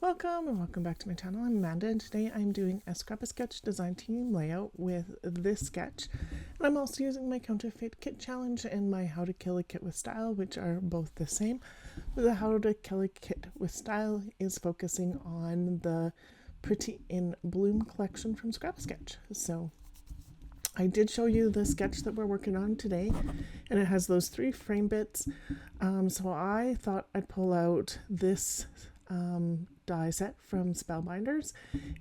Welcome and welcome back to my channel. I'm Amanda and today I'm doing a Scrap-A-Sketch design team layout with this sketch. And I'm also using my Counterfeit Kit Challenge and my How to Kill a Kit with Style, which are both the same. But the How to Kill a Kit with Style is focusing on the Pretty in Bloom collection from Scrap-A-Sketch. So I did show you the sketch that we're working on today, and it has those 3 frame bits. So I thought I'd pull out this die set from Spellbinders.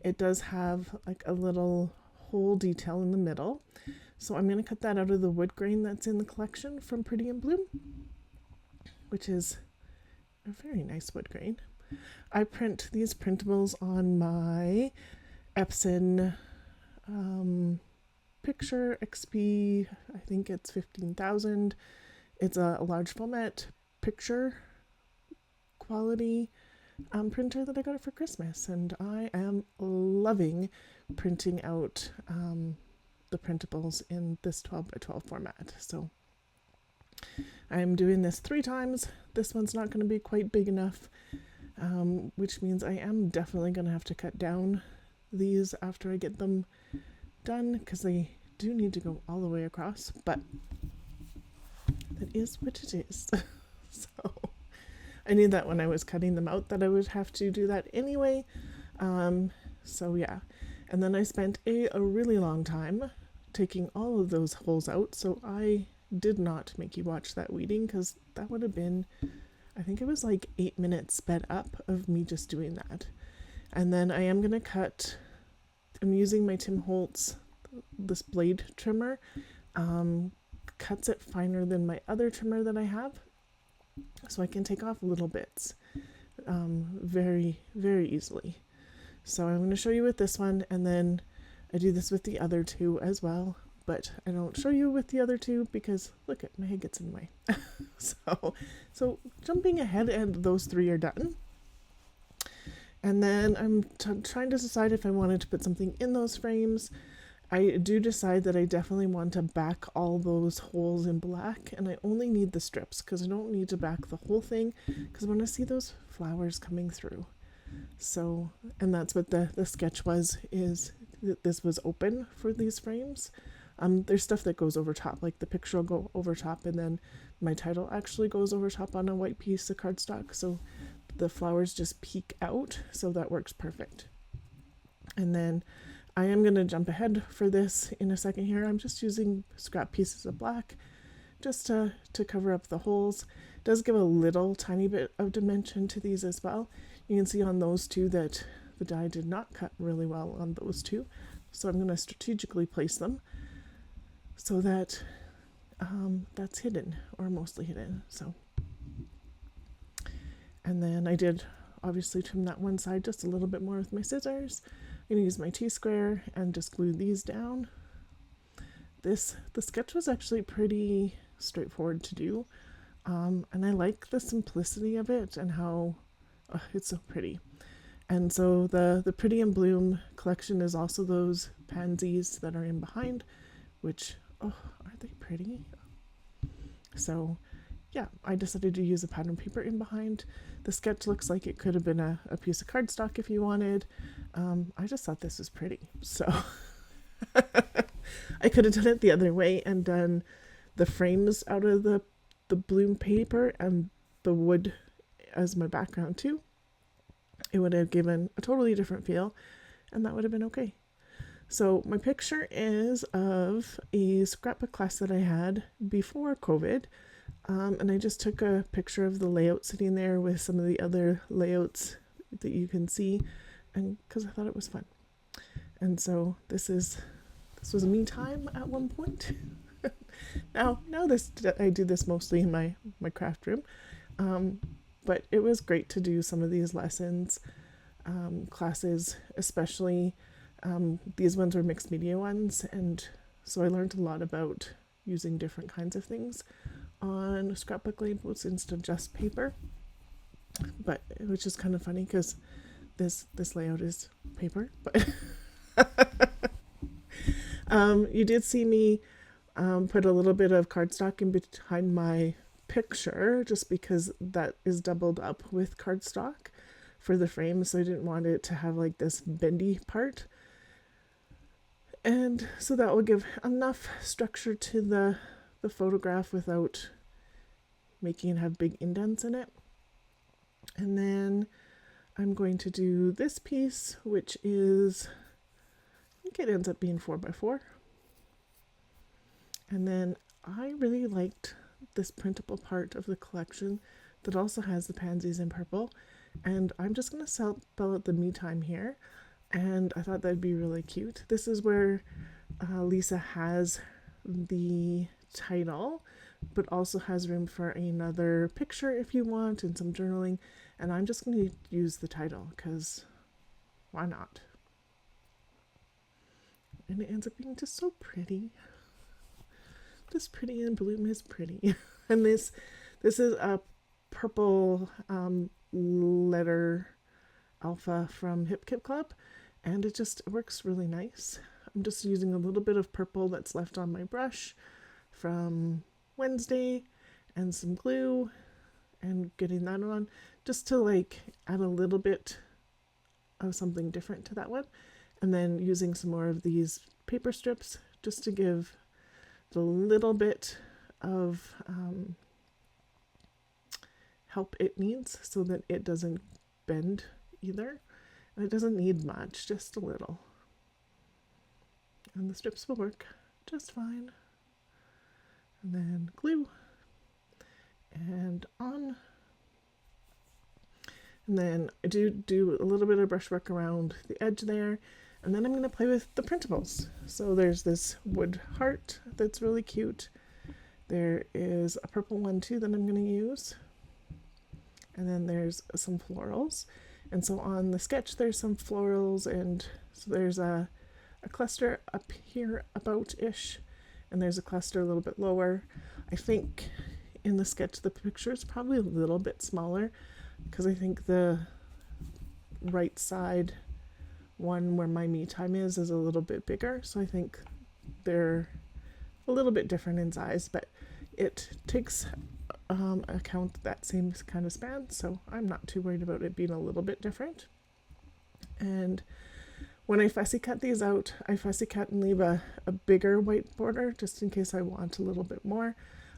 It does have like a little hole detail in the middle. So I'm going to cut that out of the wood grain that's in the collection from Pretty in Bloom, which is a very nice wood grain. I print these printables on my Epson Picture XP, I think it's 15,000. It's a large format picture quality printer that I got it for Christmas, and I am loving printing out the printables in this 12 by 12 format. So I'm doing this 3 times. This one's not going to be quite big enough, which means I am definitely going to have to cut down these after I get them done, because they do need to go all the way across, but that is what it is. So I knew that when I was cutting them out that I would have to do that anyway. So yeah, and then I spent a really long time taking all of those holes out, so I did not make you watch that weeding, because that would have been, I think it was like 8 minutes sped up of me just doing that. And then I am going to cut, I'm using my Tim Holtz, this blade trimmer, cuts it finer than my other trimmer that I have, so I can take off little bits very, very easily. So I'm going to show you with this one, and then I do this with the other 2 as well, but I don't show you with the other 2 because look at my head gets in the way. so jumping ahead, and those 3 are done. And then I'm trying to decide if I wanted to put something in those frames. I do decide that I definitely want to back all those holes in black, and I only need the strips because I don't need to back the whole thing, because I want to see those flowers coming through. So, and that's what the sketch was, is that this was open for these frames. There's stuff that goes over top, like the picture will go over top, and then my title actually goes over top on a white piece of cardstock, so the flowers just peek out, so that works perfect. And then I am going to jump ahead for this in a second here. I'm just using scrap pieces of black just to cover up the holes. It does give a little tiny bit of dimension to these as well. You can see on those 2 that the die did not cut really well on those 2. So I'm going to strategically place them so that that's hidden, or mostly hidden. So, and then I did obviously trim that one side just a little bit more with my scissors. I'm going to use my T-square and just glue these down. The sketch was actually pretty straightforward to do, and I like the simplicity of it and how it's so pretty. And so the Pretty in Bloom collection is also those pansies that are in behind, which, oh, aren't they pretty? So yeah, I decided to use a pattern paper in behind. The sketch looks like it could have been a piece of cardstock if you wanted. I just thought this was pretty, so I could have done it the other way and done the frames out of the bloom paper and the wood as my background too. It would have given a totally different feel, and that would have been okay. So my picture is of a scrapbook class that I had before COVID. And I just took a picture of the layout sitting there with some of the other layouts that you can see, and because I thought it was fun. And so this was me time at one point. now I do this mostly in my craft room, but it was great to do some of these lessons, classes, especially these ones were mixed media ones, and so I learned a lot about using different kinds of things on scrapbook labels instead of just paper, but which is kind of funny because this layout is paper. But you did see me put a little bit of cardstock in behind my picture just because that is doubled up with cardstock, for the frame, so I didn't want it to have like this bendy part. And so that will give enough structure to the photograph without making it have big indents in it. And then I'm going to do this piece, which is, I think it ends up being 4x4. And then I really liked this printable part of the collection that also has the pansies in purple. And I'm just going to spell out the me time here. And I thought that'd be really cute. This is where Lisa has the title, but also has room for another picture if you want and some journaling. And I'm just going to use the title because why not? And it ends up being just so pretty. Just pretty, and Bloom is pretty. And this is a purple letter alpha from Hip Kip Club, and it just works really nice. I'm just using a little bit of purple that's left on my brush from Wednesday and some glue and getting that on just to like add a little bit of something different to that one, and then using some more of these paper strips just to give the little bit of help it needs so that it doesn't bend either. And it doesn't need much, just a little. And the strips will work just fine. And then glue and on. And then I do a little bit of brushwork around the edge there. And then I'm going to play with the printables. So there's this wood heart that's really cute. There is a purple one too that I'm going to use. And then there's some florals. And so on the sketch there's some florals, and so there's a cluster up here about-ish, and there's a cluster a little bit lower. I think in the sketch the picture is probably a little bit smaller because I think the right side one where my me time is a little bit bigger, so I think they're a little bit different in size, but it takes account that same kind of span, so I'm not too worried about it being a little bit different. And when I fussy cut these out, I fussy cut and leave a bigger white border just in case I want a little bit more.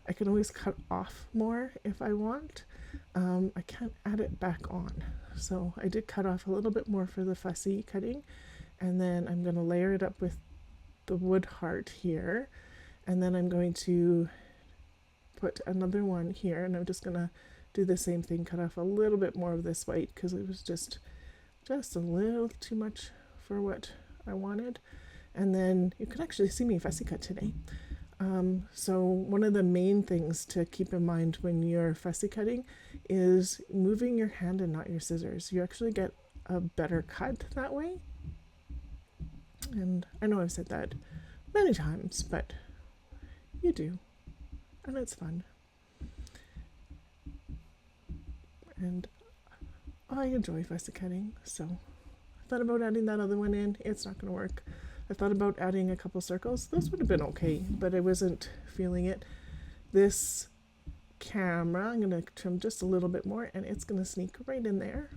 I can always cut off more if I want. I can't add it back on, so I did cut off a little bit more for the fussy cutting, and then I'm going to layer it up with the wood heart here, and then I'm going to put another one here, and I'm just going to do the same thing, cut off a little bit more of this white because it was just a little too much for what I wanted. And then you can actually see me fussy cut today. So one of the main things to keep in mind when you're fussy cutting is moving your hand and not your scissors. You actually get a better cut that way. And I know I've said that many times, but you do. And it's fun. And I enjoy fussy cutting, so I thought about adding that other one in. It's not going to work. I thought about adding a couple circles. Those would have been okay, but I wasn't feeling it. This camera, I'm going to trim just a little bit more, and it's going to sneak right in there.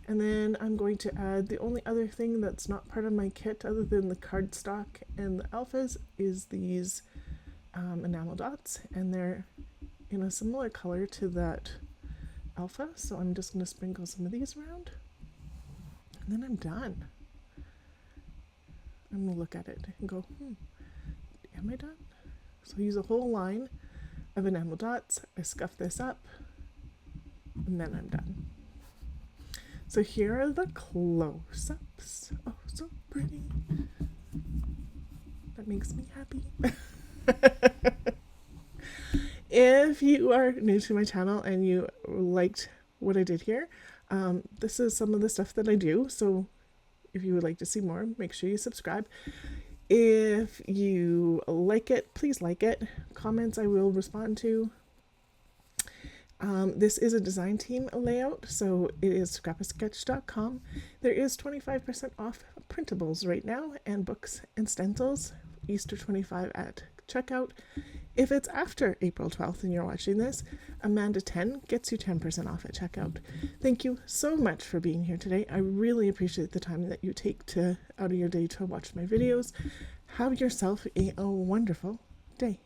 And then I'm going to add the only other thing that's not part of my kit other than the cardstock and the alphas is these enamel dots, and they're in a similar color to that alpha, so I'm just going to sprinkle some of these around, and then I'm done. I'm going to look at it and go, am I done? So I use a whole line of enamel dots, I scuff this up, and then I'm done. So here are the close-ups. Oh, so pretty. That makes me happy. If you are new to my channel and you liked what I did here, this is some of the stuff that I do. So if you would like to see more, make sure you subscribe. If you like it, please like it. Comments I will respond to. This is a design team layout, so it is scrapasketch.com. There is 25% off printables right now, and books and stencils, Easter 25 at checkout. If it's after April 12th and you're watching this, Amanda10 gets you 10% off at checkout. Thank you so much for being here today. I really appreciate the time that you take out of your day to watch my videos. Have yourself a wonderful day.